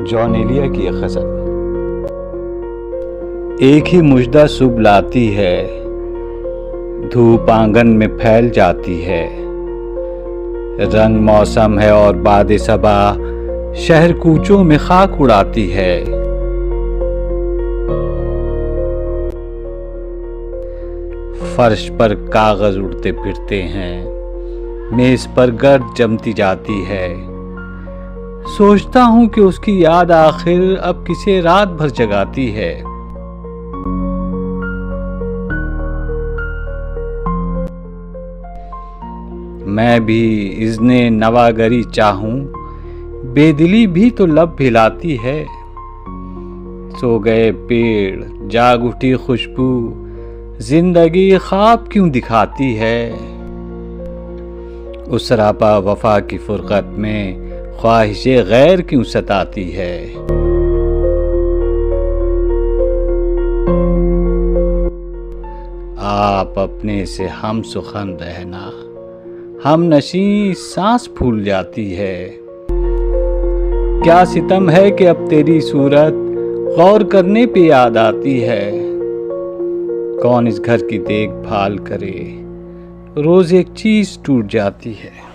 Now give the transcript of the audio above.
John Elia की एक गज़ल। एक ही मुजदा सुबह लाती है, धूप आंगन में फैल जाती है। रंग मौसम है और बादे सबा शहर कूचों में खाक उड़ाती है। फर्श पर कागज उड़ते फिरते हैं, मेज पर गर्द जमती जाती है। सोचता हूं कि उसकी याद आखिर अब किसे रात भर जगाती है। मैं भी इज़्ने नवागरी चाहूं, बेदिली भी तो लब भिलाती है। सो गए पेड़, जाग उठी खुशबू, जिंदगी ख्वाब क्यों दिखाती है। उस रापा वफा की फुरकत में ख्वाहिशे गैर क्यों सताती है। आप अपने से हम सुखन रहना, हम नशी सांस फूल जाती है। क्या सितम है कि अब तेरी सूरत गौर करने पे याद आती है। कौन इस घर की देखभाल करे, रोज एक चीज टूट जाती है।